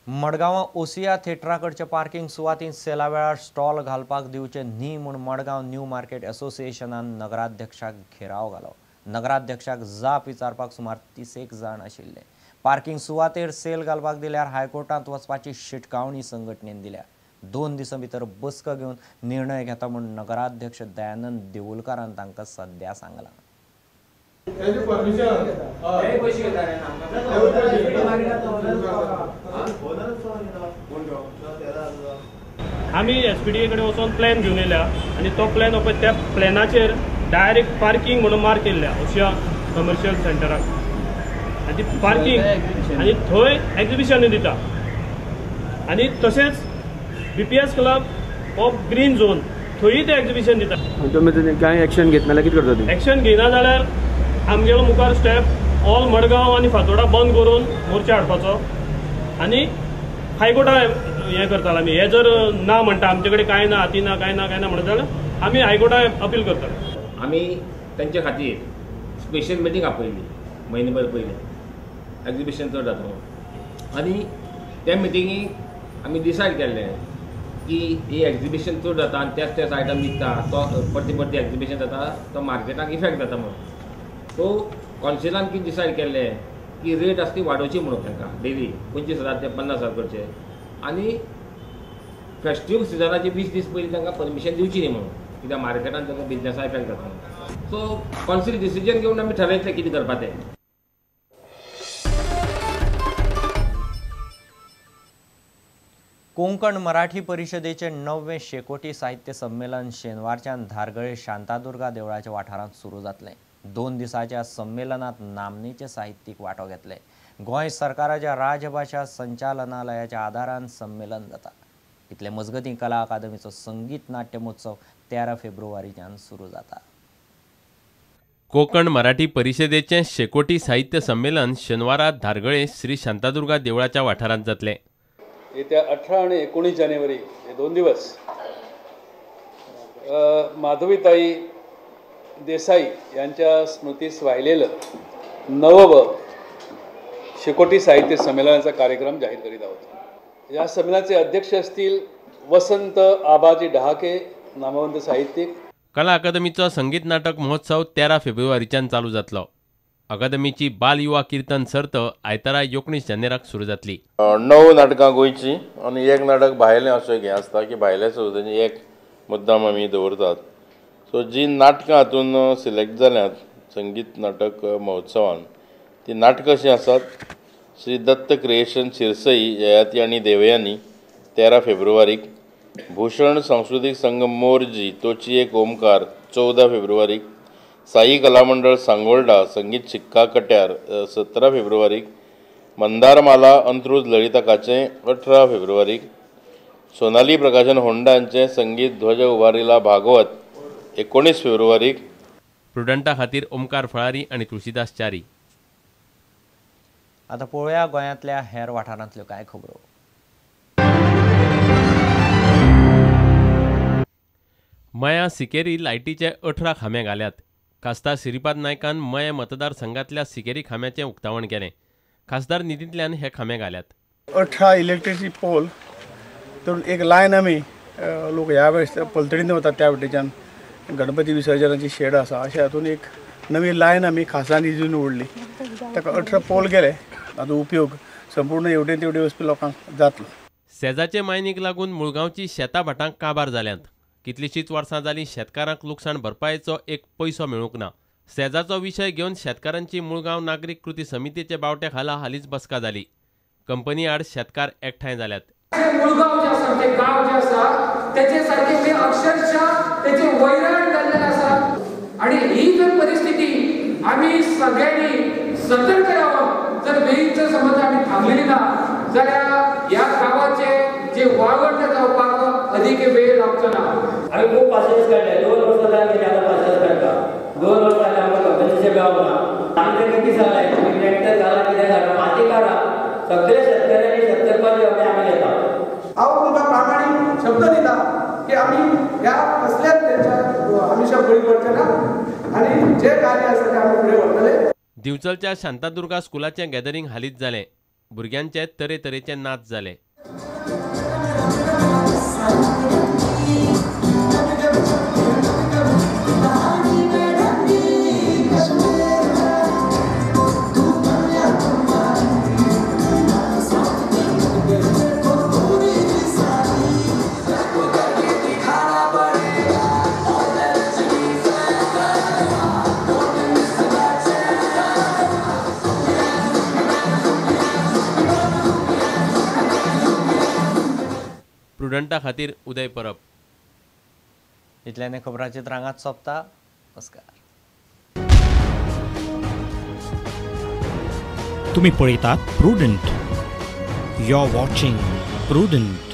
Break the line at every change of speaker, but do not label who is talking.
Madgaon Osian थिएटराकडचे parking सुवातीन सेला वेळार stall घालपाक दिवचे न्ही म्हूण मडगांव न्यू मार्केट असोसिएशनान नगराध्यक्षाक घेराव घालो। नगराध्यक्षाक जाप विचारपाक सुमार 30 जाण आशिल्ले। पार्किंग सुवातेर सेल घालपाक दिल्यार हायकोर्टांत वचपाची शिटकावणी संघटनेन दिल्या। 2 दिसां भितर बसका घेवन निर्णय घेता म्हूण नगराध्यक्ष दयानंद देवूलकारान तांकां सद्या सांगलां।
आम्ही एसपीडीए कडे वचून प्लॅन घेवन येयल्या आणि तो प्लॅन पळय त्या प्लॅनाचेर डायरेक्ट पार्किंग म्हणून मार्क केल्ल्या अशा कमर्शियल सेंटराक आनी ती पार्किंग आनी थंय एक्झिबिशन दिता आनी तशेंच BPS club of green zone थंय ते एक्झिबिशन दिता।
तुमी कांय एक्शन घेतना जाल्यार कितें करता?
एक्शन घेयना जाल्यार आमगेलो मुखार स्टेप ऑल मडगांव आनी फातोर्डा बंद करून मोर्चा हाडपाचो आनी हायकोर्टा हें करताले आमी। हे जर ना म्हणटा आमचे कडेन कांय ना हाती ना कांय ना म्हणटा जाल्यार आमी हायकोर्टा अपील करताले।
आमी तांचे खातीर स्पेशल मिटींग आपयली म्हयनोभर पयलीं एक्झिबिशन चड जाता म्हणून आनी त्या मिटिंगेक आमी डिसायड केल्लें की ही एक्झिबिशन चड जाता आनी त्याच आयटम विकता तो परती एक्झिबिशन जाता तो मार्केटाक इफेक्ट जाता म्हणून सो कौन्सिलान कितें डिसायड केल्लें की रेट आसा ती वाडोवची म्हणून तांकां डेली 25,000 ते 50,000 करचे आनी फेस्टिवल सिजनाचे 20 दीस पयलीं तांकां परमिशन दिवची न्ही म्हणून कित्याक मार्केटान तांकां बिजनेसा इफेक्ट जाता म्हणून। सो कौन्सिल डिसिजन घेवन आमी ठरयतले कितें करपाचें तें।
कोंकण मराठी परिशदेचे 9वें शेकोटी साहित्य संमेलन शेनवारच्यान धारगळे शांतादुर्गा देवळाच्या वाठारांत सुरू जातलें। 2 दिसांच्या संमेलनात नामनेचे साहित्यीक वांटो घेतले। गोंय सरकाराच्या राजभाषा संचालनालयाच्या आदारान संमेलन जाता। इतले मजगतीं कला अकादमीचो संगीत नाट्य महोत्सव 13 फेब्रुवारीच्यान सुरू जाता।
कोकण मराठी परिशदेचे शेकोटी साहित्य संमेलन शेनवारा धारगळे श्री शांतादुर्गा देवळाच्या वाठारांत जातले।
येत्या 18 आणि 19 जानेवारी हे 2 दिवस माधवीताई देसाई यांच्या स्मृतीस वाहिलेलं 9वं शेकोटी साहित्य संमेलनाचा कार्यक्रम जाहीर करीत आहोत। या संमेलनाचे अध्यक्ष असतील वसंत आबाजी डहाके, नामवंत साहित्यिक।
कला अकादमीचो संगीत नाटक महोत्सव 13 फेब्रुवारीच्यान चालू जातलो। अकादमीची बाल युवा कीर्तन सर्त आयतारा 19 जानेराक सुरू जातली।
9 नाटकां गोंयची आनी 1 नाटक भायलें अशें हें आसता की भायल्या सुविधांची 1 मुद्दाम आमी दवरतात। सो जी नाटकां हातून सिलेक्ट जाल्यात संगीत नाटक महोत्सवान ती नाटकां अशीं आसात। श्री दत्त क्रिएशन शिरसई ययाती आनी देवयानी 13 फेब्रुवारीक, भूषण सांस्कृतिक संघ मोरजी तोची एक ओमकार 14 फेब्रुवारीक, साई कलामंडळ सांगोळडा संगीत शिक्का कट्यार 17 फेब्रुवारीक, मंदारमाला अंत्रुज ललिताकाचें 18 फेब्रुवारीक, सोनाली प्रकाशन होंडांचे संगीत ध्वज उबारिला भागवत 19 फेब्रुवारीक।
प्रुडंटा खातीर ओमकार फळारी आनी तुळशीदास च्यारी।
आता पळोवया गोंयांतल्या हेर वाठारांतल्यो कांय खबरो।
मया सिकेरी लायटीचे 18 खांबे घाल्यात। खासदार श्रीपाद नायकान मये मतदारसंघातल्या सिकेरी खांब्याचें उक्तावण केलें। खासदार निधींतल्यान हे खांबे घाल्यात।
18 इलेक्ट्रिसिटी पोल तर एक लायन आमी लोक ह्या वेळेस पलतडीन वतात त्या वटेच्यान गणपती विसर्जनाची शेड आसा अशें हातून एक नवी लायन आमी खासा निधीन ओडली। ताका 18 पोल गेले। हाचो उपयोग संपूर्ण एवढे तेवढे वचपी लोकांक जातलो।
सेजाचे मायनीक लागून मुळगांवची शेतां भाटांक काबार जाल्यांत। कितलींशींच वर्सां जालीं शेतकारांक लुकसाण भरपायेचो एक पैसो मेळूंक ना। सेजाचो विशय घेवन शेतकारांची मुळगांव नागरीक कृती समितीचे बावटे खाला हालींच बसका जाली। कंपनी आड शेतकार एकठांय जाल्यात।
मुळगांव जे आसा ते गांव जे आसा त्याचे सारखे ते अक्षरशः त्याचे वैरण जाल्ले आसा आणि ही जर परिस्थिती आम्ही सगळ्यांनी सतर्क राहून जर वेळीच समज आम्ही थांबलेली ना जाल्यार या गावाचे जे वावड जावपाक अधिक वेळ लागचो ना।
आम्ही खूप पासेस काढले 2 वर्ष झाले आता पासेस काढला 2 वर्ष झाले आम्हाला कंपनीचे गाव ना आमचे किती झालाय तुम्ही ट्रॅक्टर घाला किती घाला माती काढा सगळे शेतकऱ्यांनी 70% एवढे आम्ही घेतात।
हांव तुमकां प्रामाणीक शब्द दिता की आम्ही या कसल्याच त्यांच्या हमेशा बळी पडचे ना आणि जे कार्य आसा ते आम्ही फुडें व्हरतले।
दिवचलच्या शांतादुर्गा स्कुलाचें गॅदरिंग हालींच जालें। भुरग्यांचे तरेतरेचे नाच जाले. प्रुडंटा खातीर उदय परब.
इतल्याने खबरांची रांगात सोंपता. नमस्कार.
तुम्ही पळयतात Prudent. You are watching prudent.